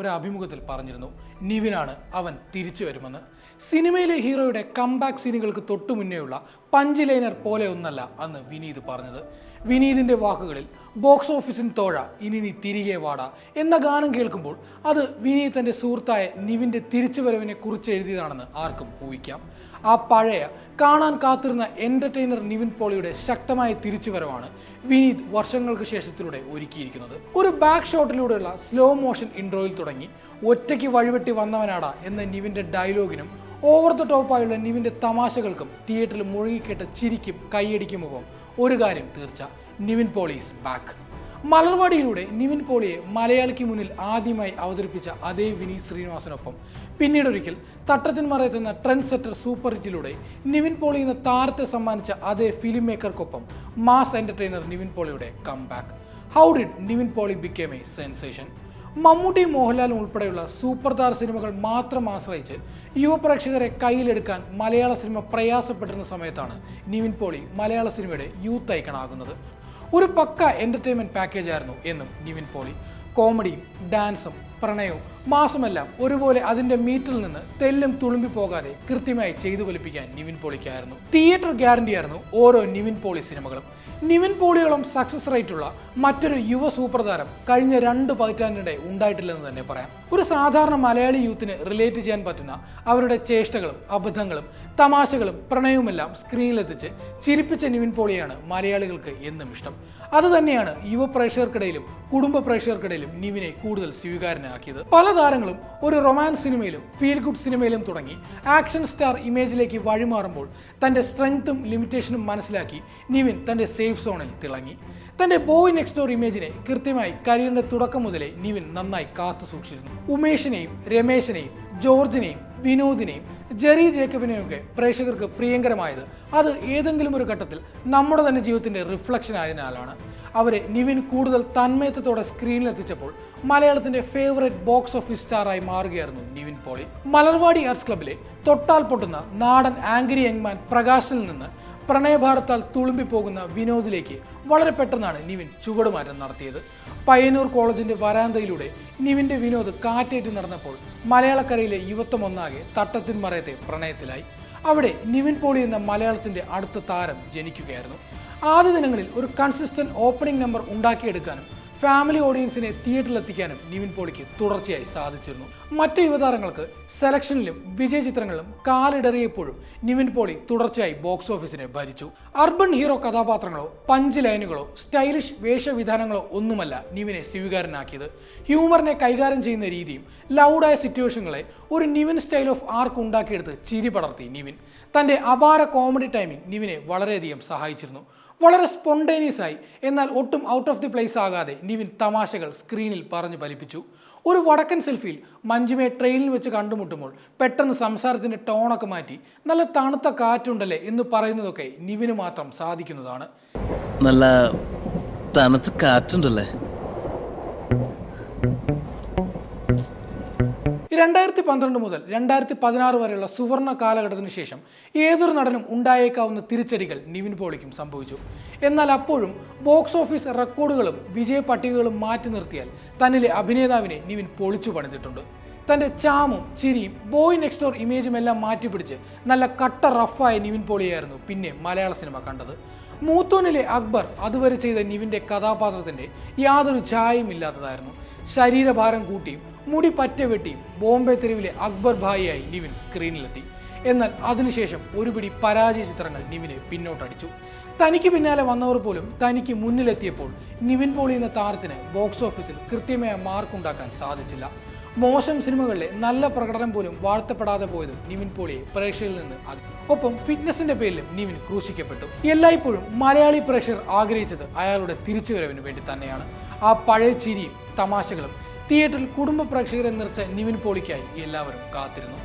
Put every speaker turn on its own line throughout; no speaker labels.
ഒരു അഭിമുഖത്തിൽ പറഞ്ഞിരുന്നു നിവിനാണ് അവൻ തിരിച്ചു വരുമെന്ന്. സിനിമയിലെ ഹീറോയുടെ കംബാക്ക് സീനുകൾക്ക് തൊട്ടു മുന്നേയുള്ള പഞ്ച് ലൈനർ പോലെ ഒന്നല്ല അന്ന് വിനീത് പറഞ്ഞത്. വിനീതിൻ്റെ വാക്കുകളിൽ ബോക്സ് ഓഫീസിന് തോഴ ഇനി നീ തിരികെ വാടാ എന്ന ഗാനം കേൾക്കുമ്പോൾ അത് വിനീത് തൻ്റെ സുഹൃത്തായ നിവിൻ്റെ തിരിച്ചുവരവിനെ കുറിച്ച് എഴുതിയതാണെന്ന് ആർക്കും ഊഹിക്കാം. ആ പഴയ കാണാൻ കാത്തിരുന്ന എൻ്റർടൈനർ നിവിൻ പോളിയുടെ ശക്തമായ തിരിച്ചുവരവാണ് വിനീത് വർഷങ്ങൾക്ക് ശേഷത്തിലൂടെ ഒരുക്കിയിരിക്കുന്നത്. ഒരു ബാക്ക് ഷോട്ടിലൂടെയുള്ള സ്ലോ മോഷൻ ഇൻട്രോയിൽ തുടങ്ങി ഒറ്റയ്ക്ക് വഴിവെട്ടി വന്നവനാടാ എന്ന നിവിൻ്റെ ഡയലോഗിനും ഓവർ ദ ടോപ്പായുള്ള നിവിൻ്റെ തമാശകൾക്കും തിയേറ്ററിൽ മുഴുകിക്കേട്ട ചിരിക്കും കൈയടിക്കുമൊപ്പം ഒരു കാര്യം തീർച്ച, നിവിൻ പോളി ഈസ് ബാക്ക്. മലർവാടിയിലൂടെ നിവിൻ പോളിയെ മലയാളിക്ക് മുന്നിൽ ആദ്യമായി അവതരിപ്പിച്ച അതേ വിനീത് ശ്രീനിവാസനൊപ്പം പിന്നീടൊരിക്കൽ തട്ടത്തിൻ മറയത്തെന്ന ട്രെൻഡ് സെറ്റർ സൂപ്പർ ഹിറ്റിലൂടെ നിവിൻ പോളി എന്ന താരത്തെ സമ്മാനിച്ച അതേ ഫിലിം മേക്കർക്കൊപ്പം മാസ് എൻ്റർടൈനർ നിവിൻ പോളിയുടെ comeback. How did Nivin Pauly become a sensation? മമ്മൂട്ടിയും മോഹൻലാലും ഉൾപ്പെടെയുള്ള സൂപ്പർ താര സിനിമകൾ മാത്രം ആശ്രയിച്ച് യുവപ്രേക്ഷകരെ കയ്യിലെടുക്കാൻ മലയാള സിനിമ പ്രയാസപ്പെട്ടിരുന്ന സമയത്താണ് നിവിൻ പോളി മലയാള സിനിമയുടെ യൂത്ത് ഐക്കണാകുന്നത്. ഒരു പക്ക എൻ്റർടൈൻമെൻറ്റ് പാക്കേജ് ആയിരുന്നു എന്നും നിവിൻ പോളി. കോമഡിയും ഡാൻസും പ്രണയവും മാസുമെല്ലാം ഒരുപോലെ അതിൻ്റെ മീറ്റിൽ നിന്ന് തെല്ലും തുളുമ്പി പോകാതെ കൃത്യമായി ചെയ്തു ഫലിപ്പിക്കാൻ നിവിൻ പോളിക്കായിരുന്നു. തിയേറ്റർ ഗ്യാരണ്ടിയായിരുന്നു ഓരോ നിവിൻ പോളി സിനിമകളും. നിവിൻ പോളിയോളം സക്സസ് റേറ്റുള്ള മറ്റൊരു യുവ സൂപ്പർ താരം കഴിഞ്ഞ 2 പതിറ്റാണ്ടിനിടെ ഉണ്ടായിട്ടില്ലെന്ന് തന്നെ പറയാം. ഒരു സാധാരണ മലയാളി യൂത്തിന് റിലേറ്റ് ചെയ്യാൻ പറ്റുന്ന അവരുടെ ചേഷ്ടകളും അബദ്ധങ്ങളും തമാശകളും പ്രണയവുമെല്ലാം സ്ക്രീനിലെത്തിച്ച് ചിരിപ്പിച്ച നിവിൻ പോളിയാണ് മലയാളികൾക്ക് എന്നും ഇഷ്ടം. അതുതന്നെയാണ് യുവ പ്രേക്ഷകർക്കിടയിലും കുടുംബ പ്രേക്ഷകർക്കിടയിലും നിവിനെ കൂടുതൽ സ്വീകാര്യനാക്കിയത്. പല താരങ്ങളും ഒരു റൊമാൻസ് സിനിമയിലും ഫീൽ ഗുഡ് സിനിമയിലും തുടങ്ങി ആക്ഷൻ സ്റ്റാർ ഇമേജിലേക്ക് വഴിമാറുമ്പോൾ തൻ്റെ സ്ട്രെങ്ത്തും ലിമിറ്റേഷനും മനസ്സിലാക്കി നിവിൻ തൻ്റെ സേഫ് സോണിൽ തിളങ്ങി. തൻ്റെ ബോയ് നെക്സ്റ്റ് ഡോർ ഇമേജിനെ കൃത്യമായി കരിയറിൻ്റെ തുടക്കം മുതലേ നിവിൻ നന്നായി കാത്തു സൂക്ഷിച്ചിരുന്നു. ഉമേഷിനെയും രമേശിനെയും ജോർജിനെയും വിനോദിനെയും ജെറി ജേക്കബിനെയും ഒക്കെ പ്രേക്ഷകർക്ക് പ്രിയങ്കരമായത് അത് ഏതെങ്കിലും ഒരു ഘട്ടത്തിൽ നമ്മുടെ തന്നെ ജീവിതത്തിൻ്റെ റിഫ്ലക്ഷൻ ആയതിനാലാണ്. അവരെ നിവിൻ കൂടുതൽ തന്മയത്വത്തോടെ സ്ക്രീനിലെത്തിച്ചപ്പോൾ മലയാളത്തിൻ്റെ ഫേവറേറ്റ് ബോക്സ് ഓഫീസ് സ്റ്റാറായി മാറുകയായിരുന്നു നിവിൻ പോളി. മലർവാടി ആർട്സ് ക്ലബിലെ തൊട്ടാൽ പൊട്ടുന്ന നാടൻ ആംഗ്രി യങ്മാൻ പ്രകാശിൽ നിന്ന് പ്രണയഭാരത്താൽ തുളുമ്പിപ്പോകുന്ന വിനോദിലേക്ക് വളരെ പെട്ടെന്നാണ് നിവിൻ ചുവടുമാറ്റം നടത്തിയത്. പയ്യന്നൂർ കോളേജിൻ്റെ വരാന്തയിലൂടെ നിവിൻ്റെ വിനോദ് കാറ്റേറ്റ് നടന്നപ്പോൾ മലയാളക്കരയിലെ യുവത്വം ഒന്നാകെ തട്ടത്തിൻ മറയത്തെ പ്രണയത്തിലായി. അവിടെ നിവിൻ പോളി എന്ന മലയാളത്തിൻ്റെ അടുത്ത താരം ജനിക്കുകയായിരുന്നു. ആദ്യ ദിനങ്ങളിൽ ഒരു കൺസിസ്റ്റന്റ് ഓപ്പണിംഗ് നമ്പർ ഉണ്ടാക്കിയെടുക്കാനും ഫാമിലി ഓഡിയൻസിനെ തിയേറ്ററിലെത്തിക്കാനും നിവിൻ പോളിക്ക് തുടർച്ചയായി സാധിച്ചിരുന്നു. മറ്റ് യുവതാരങ്ങൾക്ക് സെലക്ഷനിലും വിജയ ചിത്രങ്ങളിലും കാലിടറിയപ്പോഴും നിവിൻ പോളി തുടർച്ചയായി ബോക്സ് ഓഫീസിനെ ഭരിച്ചു. അർബൻ ഹീറോ കഥാപാത്രങ്ങളോ പഞ്ച് ലൈനുകളോ സ്റ്റൈലിഷ് വേഷവിധാനങ്ങളോ ഒന്നുമല്ല നിവിനെ സ്വീകാര്യനാക്കിയത്. ഹ്യൂമറിനെ കൈകാര്യം ചെയ്യുന്ന രീതിയും ലൗഡായ സിറ്റുവേഷനുകളെ ഒരു നിവിൻ സ്റ്റൈൽ ഓഫ് ആർക്ക് ഉണ്ടാക്കിയെടുത്ത് ചിരി പടർത്തി നിവിൻ. തൻ്റെ അപാര കോമഡി ടൈമിംഗ് നിവിനെ വളരെയധികം സഹായിച്ചിരുന്നു. വളരെ സ്പോണ്ടേനിയസ് ആയി എന്നാൽ ഒട്ടും ഔട്ട് ഓഫ് ദി പ്ലേസ് ആകാതെ നിവിൻ തമാശകൾ സ്ക്രീനിൽ പറഞ്ഞു ഫലിപ്പിച്ചു. ഒരു വടക്കൻ സെൽഫിയിൽ മഞ്ജുമയെ ട്രെയിനിൽ വെച്ച് കണ്ടുമുട്ടുമ്പോൾ പെട്ടെന്ന് സംസാരത്തിൻ്റെ ടോണൊക്കെ മാറ്റി നല്ല തണുത്ത കാറ്റുണ്ടല്ലേ എന്ന് പറയുന്നതൊക്കെ നിവിന് മാത്രം സാധിക്കുന്നതാണ്.
നല്ല തണുത്ത കാറ്റുണ്ടല്ലേ.
2012 മുതൽ 2016 വരെയുള്ള സുവർണ കാലഘട്ടത്തിന് ശേഷം ഏതൊരു നടനും ഉണ്ടായേക്കാവുന്ന തിരിച്ചടികൾ നിവിൻ പോളിക്കും സംഭവിച്ചു. എന്നാൽ അപ്പോഴും ബോക്സ് ഓഫീസ് റെക്കോർഡുകളും വിജയ പട്ടികകളും മാറ്റി നിർത്തിയാൽ തന്നിലെ അഭിനേതാവിനെ നിവിൻ പൊളിച്ചു പണിതിട്ടുണ്ട്. തൻ്റെ ചാമും ചിരിയും ബോയ് നെക്സ്റ്റ് ഡോർ ഇമേജും എല്ലാം മാറ്റിപ്പിടിച്ച് നല്ല കട്ട റഫായ നിവിൻ പോളിയായിരുന്നു പിന്നെ മലയാള സിനിമ കണ്ടത്. മൂത്തോനിലെ അക്ബർ അതുവരെ ചെയ്ത നിവിൻ്റെ കഥാപാത്രത്തിൻ്റെ യാതൊരു ഛായയും ഇല്ലാത്തതായിരുന്നു. ശരീരഭാരം കൂട്ടിയും മുടി പറ്റ വെട്ടിയും ബോംബെ തെരുവിലെ അക്ബർ ഭായിയായി നിവിൻ സ്ക്രീനിലെത്തി. എന്നാൽ അതിനുശേഷം ഒരുപിടി പരാജയ ചിത്രങ്ങൾ നിവിനെ പിന്നോട്ടടിച്ചു. തനിക്ക് പിന്നാലെ വന്നവർ പോലും തനിക്ക് മുന്നിലെത്തിയപ്പോൾ നിവിൻ പോളി എന്ന താരത്തിന് ബോക്സ് ഓഫീസിൽ കൃത്യമായ മാർക്കുണ്ടാക്കാൻ സാധിച്ചില്ല. മോശം സിനിമകളിലെ നല്ല പ്രകടനം പോലും വാഴ്ത്തപ്പെടാതെ പോയതും നിവിൻ പോളിയെ പ്രേക്ഷകരിൽ നിന്ന് ഒപ്പം ഫിറ്റ്നസിന്റെ പേരിലും നിവിൻ ക്രൂശിക്കപ്പെട്ടു. എല്ലായ്പ്പോഴും മലയാളി പ്രേക്ഷകർ ആഗ്രഹിച്ചത് അയാളുടെ തിരിച്ചുവരവിന് വേണ്ടി തന്നെയാണ്. ആ പഴയ ചിരിയും തമാശകളും തിയേറ്ററിൽ കുടുംബ പ്രേക്ഷകരെ നിറച്ച നിവിൻ പോളിക്കായി എല്ലാവരും കാത്തിരുന്നു.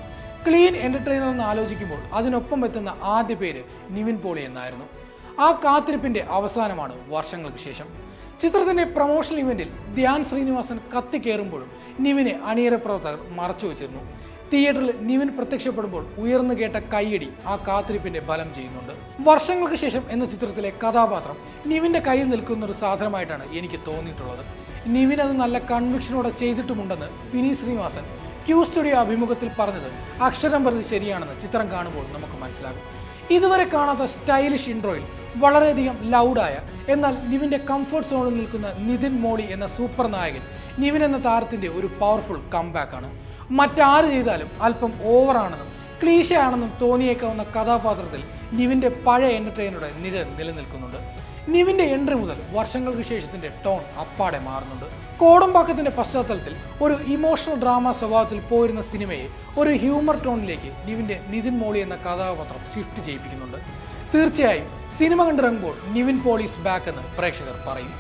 ക്ലീൻ എൻ്റർടൈനർ എന്ന് ആലോചിക്കുമ്പോൾ അതിനൊപ്പം എത്തുന്ന ആദ്യ പേര് നിവിൻ പോളി എന്നായിരുന്നു. ആ കാത്തിരിപ്പിൻ്റെ അവസാനമാണ് വർഷങ്ങൾക്ക് ശേഷം. ചിത്രത്തിൻ്റെ പ്രൊമോഷണൽ ഇവൻറ്റിൽ ധ്യാൻ ശ്രീനിവാസൻ കത്തിക്കയറുമ്പോഴും നിവിനെ അണിയറ പ്രവർത്തകർ മറച്ചു വെച്ചിരുന്നു. തിയേറ്ററിൽ നിവിൻ പ്രത്യക്ഷപ്പെടുമ്പോൾ ഉയർന്നു കേട്ട കയ്യടി ആ കാത്തിരിപ്പിൻ്റെ ബലം ചെയ്യുന്നുണ്ട്. വർഷങ്ങൾക്ക് ശേഷം എന്ന ചിത്രത്തിലെ കഥാപാത്രം നിവിൻ്റെ കയ്യിൽ നിൽക്കുന്ന ഒരു സാധനമായിട്ടാണ് എനിക്ക് തോന്നിയിട്ടുള്ളത്. നിവിൻ അത് നല്ല കൺവിക്ഷനോടെ ചെയ്തിട്ടുമുണ്ടെന്ന് വിനീത് ശ്രീനിവാസൻ ക്യൂ സ്റ്റുഡിയോ അഭിമുഖത്തിൽ പറഞ്ഞത് അക്ഷരം പ്രതി ശരിയാണെന്ന് ചിത്രം കാണുമ്പോൾ നമുക്ക് മനസ്സിലാകും. ഇതുവരെ കാണാത്ത സ്റ്റൈലിഷ് ഇൻട്രോയിൽ വളരെയധികം ലൗഡായ എന്നാൽ നിവിൻ്റെ കംഫർട്ട് സോണിൽ നിൽക്കുന്ന നിതിൻ മോളി എന്ന സൂപ്പർ നായകൻ നിവിൻ എന്ന താരത്തിൻ്റെ ഒരു പവർഫുൾ കംബാക്കാണ്. മറ്റാര് ചെയ്താലും അല്പം ഓവറാണെന്നും ക്ലീശയാണെന്നും തോന്നിയേക്കാവുന്ന കഥാപാത്രത്തിൽ നിവിൻ്റെ പഴയ എൻ്റർടൈനറുടെ നിര നിലനിൽക്കുന്നുണ്ട്. നിവിൻ്റെ എൻട്രി മുതൽ വർഷങ്ങൾക്ക് ശേഷത്തിൻ്റെ ടോൺ അപ്പാടെ മാറുന്നുണ്ട്. കോടമ്പാക്കത്തിൻ്റെ പശ്ചാത്തലത്തിൽ ഒരു ഇമോഷണൽ ഡ്രാമ സ്വഭാവത്തിൽ പോയിരുന്ന സിനിമയെ ഒരു ഹ്യൂമർ ടോണിലേക്ക് നിവിൻ്റെ നിതിൻ മോളി എന്ന കഥാപാത്രം ഷിഫ്റ്റ് ചെയ്യിപ്പിക്കുന്നുണ്ട്. തീർച്ചയായും സിനിമ കണ്ടിറങ്ങുമ്പോൾ നിവിൻ പോളീസ് ബാക്ക് എന്ന് പ്രേക്ഷകർ പറയും.